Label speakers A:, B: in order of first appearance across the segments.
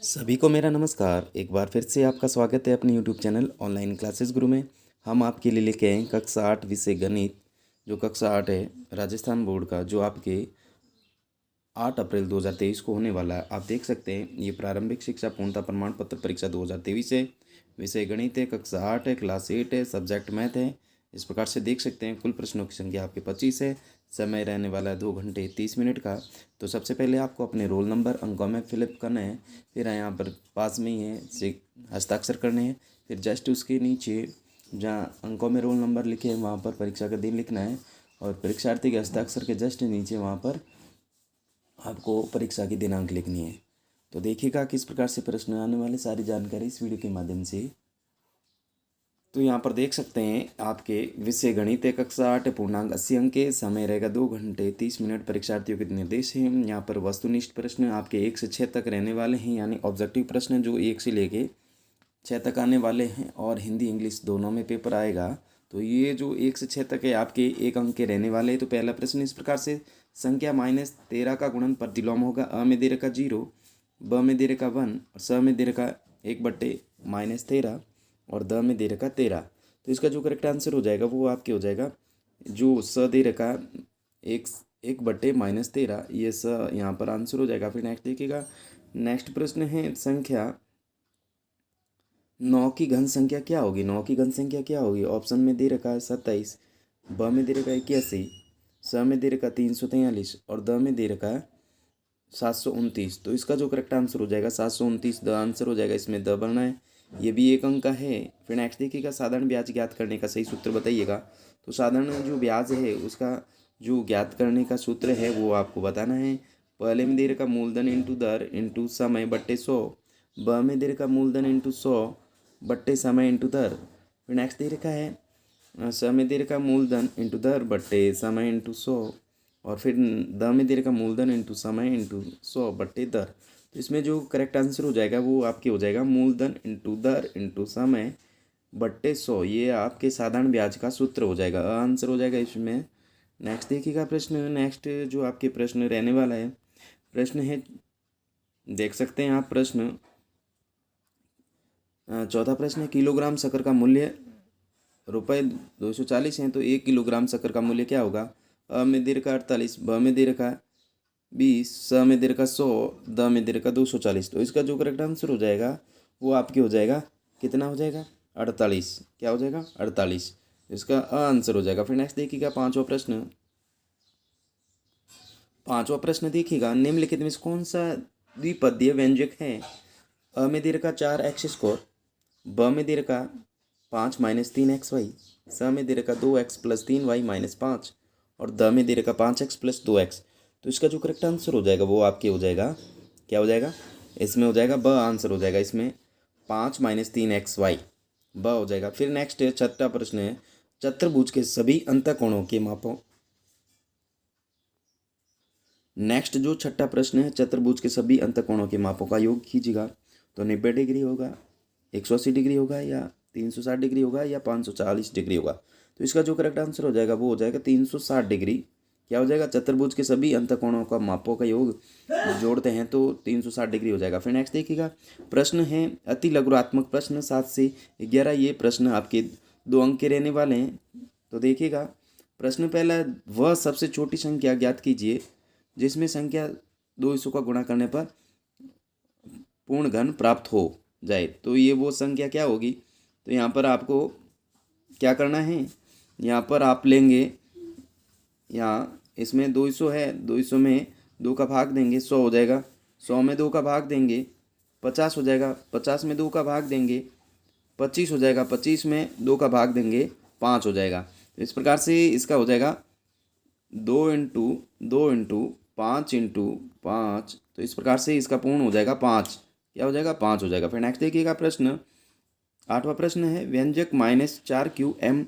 A: सभी को मेरा नमस्कार। एक बार फिर से आपका स्वागत है अपने यूट्यूब चैनल ऑनलाइन क्लासेस गुरु में। हम आपके लिए लेके आए हैं कक्षा 8 विषय गणित। जो कक्षा 8 है राजस्थान बोर्ड का, जो आपके 8 अप्रैल 2023 को होने वाला है। आप देख सकते हैं ये प्रारंभिक शिक्षा पूर्णता प्रमाण पत्र परीक्षा 2023 है। विषय गणित है, कक्षा 8 है, क्लास 8 है, सब्जेक्ट मैथ है। इस प्रकार से देख सकते हैं कुल प्रश्नों की संख्या आपके 25 है। समय रहने वाला है 2 घंटे 30 मिनट का। तो सबसे पहले आपको अपने रोल नंबर अंकों में फिलअप करना है। फिर यहाँ पर पास में ही है से हस्ताक्षर करने हैं। फिर जस्ट उसके नीचे जहाँ अंकों में रोल नंबर लिखे हैं वहाँ पर परीक्षा का दिन लिखना है। और परीक्षार्थी के हस्ताक्षर के जस्ट नीचे वहाँ पर आपको परीक्षा की दिनांक लिखनी है। तो देखिएगा किस प्रकार से प्रश्न आने वाले, सारी जानकारी इस वीडियो के माध्यम से। तो यहाँ पर देख सकते हैं आपके विषय गणित है, कक्षा 8, पूर्णांक 80 अंक के, समय रहेगा 2 घंटे 30 मिनट। परीक्षार्थियों के निर्देश हैं यहाँ पर वस्तुनिष्ठ प्रश्न आपके 1 से 6 तक रहने वाले हैं, यानी ऑब्जेक्टिव प्रश्न जो 1 से लेके 6 तक आने वाले हैं। और हिंदी इंग्लिश दोनों में पेपर आएगा। तो ये जो 1 से 6 तक है आपके 1 अंक के रहने वाले हैं। तो पहला प्रश्न इस प्रकार से, संख्या -13 का गुणन प्रतिलोम होगा। अ में दे रखा 0, ब में दे रखा 1 और स में दे रखा 1/-13 और द में दे रखा 13। तो इसका जो करेक्ट आंसर हो जाएगा वो आपके हो जाएगा, जो स दे रखा 1/-13, ये स यहाँ पर आंसर हो जाएगा। फिर नेक्स्ट देखिएगा, नेक्स्ट प्रश्न है, संख्या 9 की घन संख्या क्या होगी। 9 की घन संख्या क्या होगी। ऑप्शन में दे रखा है 27, ब में दे रखा है 81, स में दे रखा 343 और द में दे रखा है 729। तो इसका जो करेक्ट आंसर हो जाएगा 729 द आंसर हो जाएगा। इसमें द बनना है, ये भी 1 अंक का है। फिर नेक्स्ट देखिएगा, साधारण ब्याज ज्ञात करने का सही सूत्र बताइएगा। तो साधारण जो ब्याज है उसका जो ज्ञात करने का सूत्र है वो आपको बताना है। पहले में दे रखा मूलधन इंटू दर इंटू समय बट्टे 100, ब में दे रखा मूलधन इंटू 100 बट्टे समय इंटू दर। फिर नेक्स्ट दे रखा है स में दे रखा मूलधन इंटू दर बट्टे समय इंटू 100 और फिर द में दे रखा मूलधन इंटू समय इंटू 100 बट्टे दर। तो इसमें जो करेक्ट आंसर हो जाएगा वो आपके हो जाएगा मूलधन इंटू दर इंटू समय बट्टे 100। ये आपके साधारण ब्याज का सूत्र हो जाएगा, आंसर हो जाएगा इसमें। नेक्स्ट देखिएगा प्रश्न, नेक्स्ट जो आपके प्रश्न रहने वाला है, प्रश्न है, देख सकते हैं आप प्रश्न, चौथा प्रश्न है, किलोग्राम शक्कर का मूल्य ₹240 है। तो 1 किलोग्राम शक्कर का मूल्य क्या होगा। अ में दे रखा 48, ब में दे रखा 20, स में दे रखा 100, द में दे रखा 240। तो इसका जो करेक्ट आंसर हो जाएगा वो आपके हो जाएगा, कितना हो जाएगा 48। क्या हो जाएगा 48, इसका आंसर हो जाएगा। फिर नेक्स्ट देखिएगा पांचवा प्रश्न देखिएगा, निम्नलिखित में से कौन सा द्विपदीय व्यंजक है। अ में दे रखा 4x², ब में दे रखा 5 - 3xy, स में दे रखा 2x + 3y - 5 और द में दे रखा 5x + 2x। तो इसका जो करेक्ट आंसर हो जाएगा वो आपके हो जाएगा, क्या हो जाएगा, इसमें हो जाएगा ब आंसर हो जाएगा। इसमें 5 - 3xy ब हो जाएगा। फिर नेक्स्ट छठा प्रश्न है, चतुर्भुज के सभी अंतःकोणों के मापों। नेक्स्ट जो छठा प्रश्न है, चतुर्भुज के सभी अंतःकोणों के मापों का योग कीजिएगा। तो 90 डिग्री होगा, 180 डिग्री होगा या 360 डिग्री होगा या 540 डिग्री होगा। तो इसका जो करेक्ट आंसर हो जाएगा वो हो जाएगा 360 डिग्री। क्या हो जाएगा, चतुर्भुज के सभी अंतःकोणों का मापों का योग जोड़ते हैं तो 360 डिग्री हो जाएगा। फिर नेक्स्ट देखिएगा, प्रश्न है अति लघुरात्मक प्रश्न 7 से 11। ये प्रश्न आपके 2 अंक के रहने वाले हैं। तो देखिएगा प्रश्न पहला, वह सबसे छोटी संख्या ज्ञात कीजिए जिसमें संख्या 2 का गुणा करने पर पूर्ण घन प्राप्त हो जाए। तो ये वो संख्या क्या होगी। तो यहाँ पर आपको क्या करना है, यहाँ पर आप लेंगे, यहाँ इसमें 200 है, 200 में 2 का भाग देंगे 100 हो जाएगा, 100 में 2 का भाग देंगे 50 हो जाएगा, 50 में 2 का भाग देंगे 25 हो जाएगा, 25 में 2 का भाग देंगे 5 हो जाएगा। तो इस प्रकार से इसका हो जाएगा 2 × 2 × 5 × 5। तो इस प्रकार से इसका पूर्ण हो जाएगा 5। क्या हो जाएगा 5 हो जाएगा। फिर नेक्स्ट देखिएगा प्रश्न, आठवां प्रश्न है, व्यंजक -4qm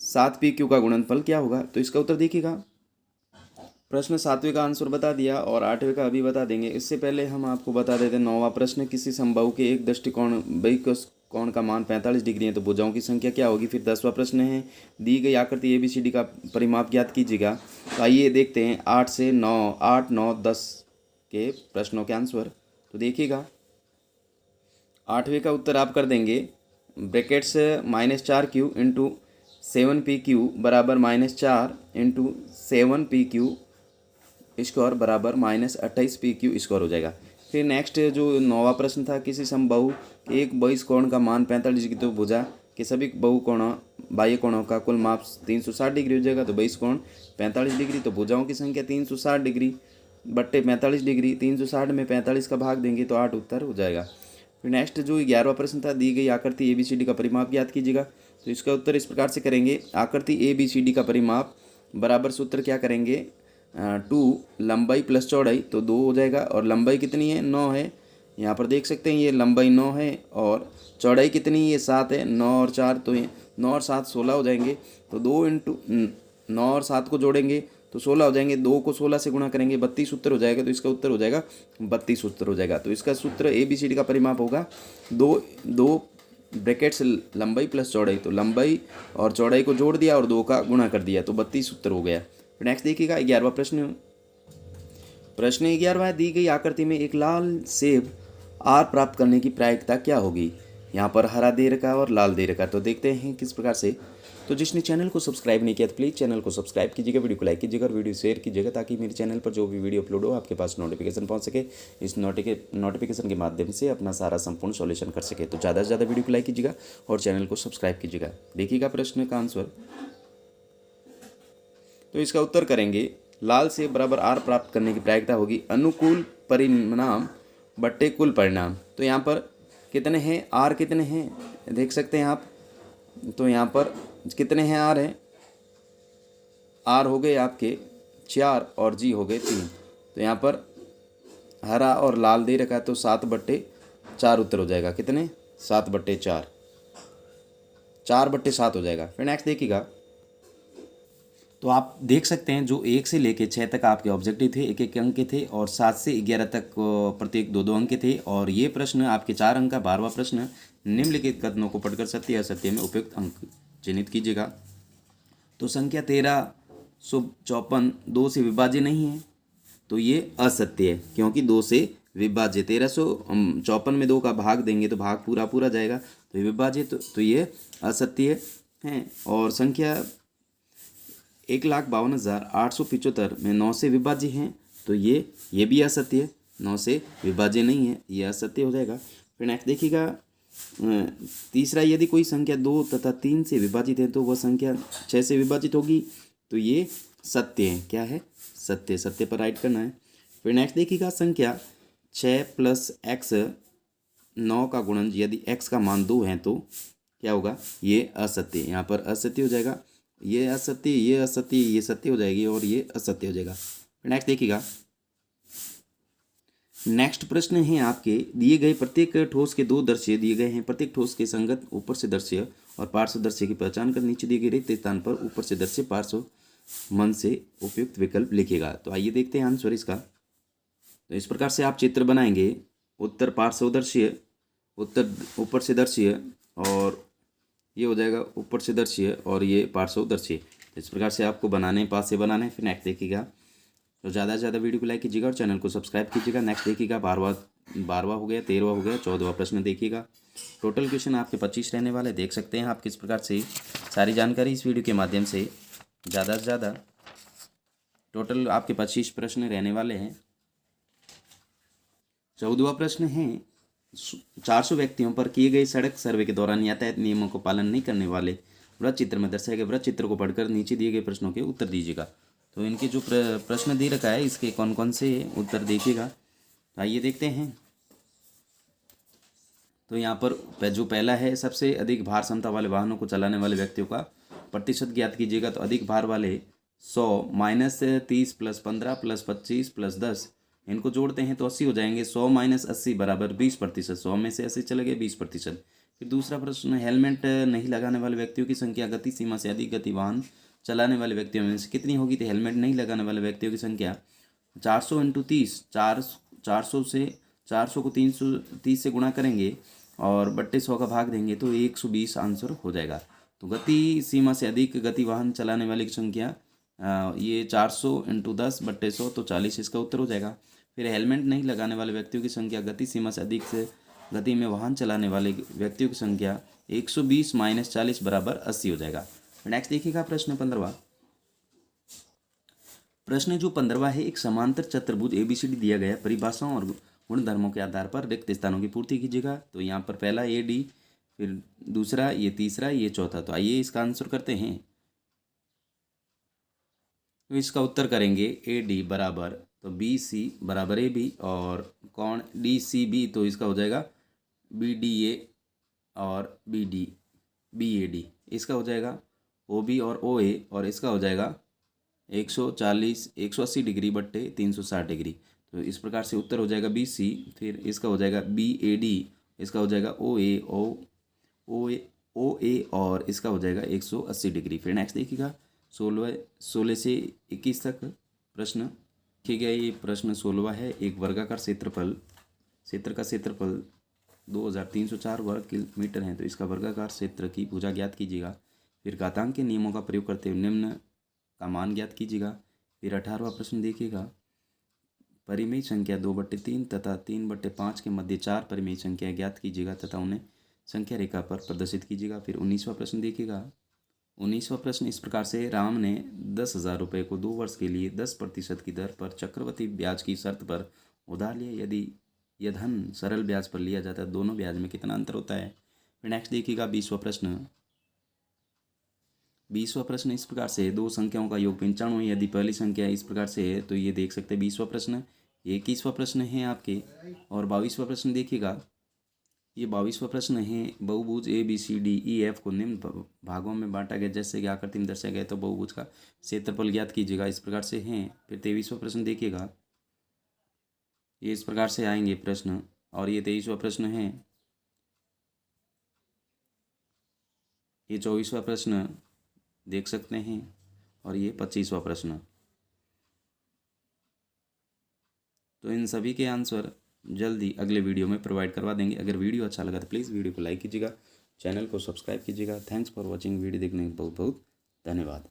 A: 7pq का गुणनफल क्या होगा। तो इसका उत्तर देखिएगा, प्रश्न 7वें का आंसर बता दिया और 8वें का अभी बता देंगे। इससे पहले हम आपको बता देते हैं 9वां प्रश्न, किसी समबाहु के एक दृष्टिकोण कोण का मान 45 डिग्री है तो भुजाओं की संख्या क्या होगी। फिर 10वां प्रश्न है, दी गई आकृति ABCD का परिमाप ज्ञात कीजिएगा। तो आइए देखते हैं 8 से 9, 8, 9, 10 के प्रश्नों के आंसर। तो देखिएगा 8वें का उत्तर आप कर देंगे ब्रैकेट्स -4Q इंटू 7PQ बराबर -4 इंटू 7PQ स्क्वायर बराबर -28PQ स्क्वायर हो जाएगा। फिर नेक्स्ट जो 9वां प्रश्न था, किसी समबाहु एक बहिष कोण का मान 45 डिग्री तो भुजा के सभी बहु कोणों बाह्य कोणों का कुल माप 360 डिग्री हो जाएगा। तो बहिष कोण 45 डिग्री, तो भुजाओं की संख्या 360 डिग्री बट्टे 45 डिग्री, 360 में 45 का भाग देंगे तो 8 उत्तर हो जाएगा। फिर नेक्स्ट जो 11वां प्रश्न था, दी गई आकृति ABCD का परिमाप ज्ञात कीजिएगा। तो इसका उत्तर इस प्रकार से करेंगे, आकृति ABCD का परिमाप बराबर सूत्र क्या करेंगे, 2 लंबाई प्लस चौड़ाई, तो 2 हो जाएगा। और लंबाई कितनी है, 9 है, यहाँ पर देख सकते हैं ये लंबाई 9 है और चौड़ाई कितनी है, 7 है। 9 और 4 तो 9 और 7 16 हो जाएंगे। तो 2 इंटू 9 और 7 को जोड़ेंगे तो 16 हो जाएंगे। 2 को 16 से गुणा करेंगे 32 उत्तर हो जाएगा। तो इसका उत्तर हो जाएगा 32 उत्तर हो जाएगा। तो इसका सूत्र ABCD का परिमाप होगा 2 ब्रैकेट्स लंबाई प्लस चौड़ाई, तो लंबाई और चौड़ाई को जोड़ दिया और 2 का गुणा कर दिया तो 32 उत्तर हो गया। नेक्स्ट देखिएगा 11वां प्रश्न। प्रश्न 11वां, दी गई आकृति में एक लाल सेब आर प्राप्त करने की प्रायिकता क्या होगी। यहाँ पर हरा दे रखा और लाल दे रखा, तो देखते हैं किस प्रकार से। तो जिसने चैनल को सब्सक्राइब नहीं किया तो प्लीज़ चैनल को सब्सक्राइब कीजिएगा, वीडियो को लाइक कीजिएगा और वीडियो शेयर कीजिएगा ताकि मेरे चैनल पर जो भी वीडियो अपलोड हो आपके पास नोटिफिकेशन पहुंच सके। इस नोटिफिकेशन के माध्यम से अपना सारा संपूर्ण सॉल्यूशन कर सके। तो ज़्यादा से ज़्यादा वीडियो को लाइक कीजिएगा और चैनल को सब्सक्राइब कीजिएगा। देखिएगा प्रश्न का आंसर। तो इसका उत्तर करेंगे, लाल सेब बराबर आर प्राप्त करने की प्रायिकता होगी अनुकूल परिणाम बट्टे कुल परिणाम। तो यहाँ पर कितने हैं, आर कितने हैं देख सकते हैं आप। तो यहाँ पर कितने हैं, आर हैं, आर हो गए आपके 4 और जी हो गए 3। तो यहाँ पर हरा और लाल दे रखा है तो 7/4 उत्तर हो जाएगा। कितने, 7/4, 4/7 हो जाएगा। फिर नेक्स्ट देखिएगा। तो आप देख सकते हैं जो 1 से लेकर 6 तक आपके ऑब्जेक्टिव थे, 1-1 अंक के थे और 7 से 11 तक प्रत्येक 2-2 अंक के थे। और ये प्रश्न आपके 4 अंक का 12वां प्रश्न, निम्नलिखित कथनों को पढ़कर सत्य या असत्य में उपयुक्त अंक चिन्हित कीजिएगा। तो संख्या 1354 2 से विभाज्य नहीं है, तो ये असत्य है क्योंकि 2 से विभाज्य। 1354 में 2 का भाग देंगे तो भाग पूरा पूरा जाएगा, तो ये विभाज्य, तो ये असत्य है। और संख्या 1,52,875 में 9 से विभाज्य हैं, तो ये भी असत्य है, 9 से विभाज्य नहीं है, ये असत्य हो जाएगा। फिर नेक्स्ट देखिएगा तीसरा, यदि कोई संख्या 2 तथा 3 से विभाजित है तो वह संख्या 6 से विभाजित होगी, तो ये सत्य है। क्या है, सत्य, सत्य पर राइट करना है। फिर नेक्स्ट देखिएगा संख्या 6 + x 9 का गुणन यदि x का मान 2 है तो क्या होगा, ये असत्य, यहाँ पर असत्य हो जाएगा। ये असत्य, ये असत्य, ये सत्य हो जाएगी और ये असत्य हो जाएगा। नेक्स्ट देखिएगा। नेक्स्ट प्रश्न है आपके, दिए गए प्रत्येक ठोस के 2 दृश्य दिए गए हैं। प्रत्येक ठोस के संगत ऊपर से दृश्य और पार्श्व दृश्य की पहचान कर नीचे दिए गए रिक्त स्थान पर ऊपर से दृश्य पार्श्व मन से उपयुक्त विकल्प लिखेगा। तो आइए देखते हैं आंसर इसका। तो इस प्रकार से आप चित्र बनाएंगे, उत्तर पार्श्व दृश्य, उत्तर ऊपर से दृश्य और ये हो जाएगा ऊपर से दृश्य और ये पार्श्व दृश्य। इस प्रकार से आपको बनाने, पास से बनाने। फिर नेक्स्ट देखिएगा। तो ज़्यादा से ज़्यादा वीडियो को लाइक कीजिएगा और चैनल को सब्सक्राइब कीजिएगा। नेक्स्ट देखिएगा 12वां हो गया, 13वां हो गया, 14वां प्रश्न देखिएगा। टोटल क्वेश्चन आपके 25 रहने वाले। देख सकते हैं आप किस प्रकार से सारी जानकारी इस वीडियो के माध्यम से ज़्यादा से ज़्यादा टोटल आपके 25 प्रश्न रहने वाले हैं। 14वां प्रश्न है, 400 व्यक्तियों पर किए गए सड़क सर्वे के दौरान यातायात नियमों को पालन नहीं करने वाले वृत्त चित्र में दर्शाए गए वृत्त चित्र को पढ़कर नीचे दिए गए प्रश्नों के उत्तर दीजिएगा। तो इनके जो प्रश्न दे रखा है इसके कौन कौन से उत्तर देखिएगा। तो आइए देखते हैं। तो यहाँ पर जो पहला है, सबसे अधिक भार क्षमता वाले वाहनों को चलाने वाले व्यक्तियों का प्रतिशत ज्ञात कीजिएगा। तो अधिक भार वाले 100 - 30 + 15 + 25 + 10, इनको जोड़ते हैं तो 80 हो जाएंगे। 100 - 80 बराबर 20%। 100 में से 80 चले गए, 20%। फिर दूसरा प्रश्न, हेलमेट नहीं लगाने वाले व्यक्तियों की संख्या गति सीमा से अधिक गति वाहन चलाने वाले व्यक्तियों में से कितनी होगी। तो हेलमेट नहीं लगाने वाले व्यक्तियों की संख्या 400 × 30, 400 को 330 से गुणा करेंगे और बट्टे 100 का भाग देंगे तो 120 आंसर हो जाएगा। तो गति सीमा से अधिक गति वाहन चलाने वाले की संख्या ये 400 × 10 बट्टे 100 तो 40, इसका उत्तर हो जाएगा। फिर हेलमेट नहीं लगाने वाले व्यक्तियों की संख्या गति सीमा से गति में वाहन चलाने वाले व्यक्तियों की संख्या 120 माइनस 40 बराबर 80 हो जाएगा। नेक्स्ट देखिएगा प्रश्न 15वां। प्रश्न जो 15वां है, एक समांतर चतुर्भुज ABCD दिया गया, परिभाषाओं और गुणधर्मों के आधार पर रिक्त स्थानों की पूर्ति कीजिएगा। तो यहाँ पर पहला AD, फिर दूसरा, ये तीसरा, ये चौथा। तो आइए इसका आंसर करते हैं। तो इसका उत्तर करेंगे AD बराबर, तो BC बराबर AB, और कोण DCB, तो इसका हो जाएगा BDA और BAD। इसका हो जाएगा OB और OA, और इसका हो जाएगा 180 डिग्री बट्टे 360 डिग्री। तो इस प्रकार से उत्तर हो जाएगा BC। फिर इसका हो जाएगा BAD, इसका हो जाएगा OA, और इसका हो जाएगा 180 डिग्री। फिर नेक्स्ट देखिएगा 16 से 21 तक प्रश्न देखिएगा। ये प्रश्न 16वां है। एक वर्गाकार क्षेत्र का क्षेत्रफल 2304 वर्ग किलोमीटर है। तो इसका वर्गाकार क्षेत्र की भुजा ज्ञात कीजिएगा। फिर घातांक के नियमों का प्रयोग करते हुए निम्न का मान ज्ञात कीजिएगा। फिर 18वां प्रश्न देखिएगा, परिमेय संख्या 2/3 तथा 3/5 के मध्य 4 परिमेय संख्या ज्ञात कीजिएगा तथा उन्हें संख्या रेखा पर प्रदर्शित कीजिएगा। फिर 19वां प्रश्न देखिएगा। 19वां प्रश्न इस प्रकार से, राम ने 10,000 रुपये को 2 वर्ष के लिए 10% की दर पर चक्रवृद्धि ब्याज की शर्त पर उधार लिया। यदि यह धन सरल ब्याज पर लिया जाता है, दोनों ब्याज में कितना अंतर होता है। फिर नेक्स्ट देखिएगा 20वां प्रश्न। 20वां प्रश्न इस प्रकार से, दो संख्याओं का योग 95 है, यदि पहली संख्या इस प्रकार से है, तो ये देख सकते हैं 20वां प्रश्न। 21वां प्रश्न है आपके, और 22वां प्रश्न देखिएगा। ये 22वां प्रश्न है, बहुभुज ABCDEF को निम्न भागों में बांटा गया जैसे कि आकृति में दर्शाया गया, तो बहुभुज का क्षेत्रफल ज्ञात कीजिएगा। इस प्रकार से हैं। फिर 23वां प्रश्न देखिएगा। ये इस प्रकार से आएंगे प्रश्न, और ये 23वां प्रश्न है। ये 24वां प्रश्न देख सकते हैं, और ये 25वां प्रश्न। तो इन सभी के आंसर जल्दी अगले वीडियो में प्रोवाइड करवा देंगे। अगर वीडियो अच्छा लगा तो प्लीज़ वीडियो को लाइक कीजिएगा, चैनल को सब्सक्राइब कीजिएगा। Thanks for watching. वीडियो देखने के बहुत बहुत धन्यवाद।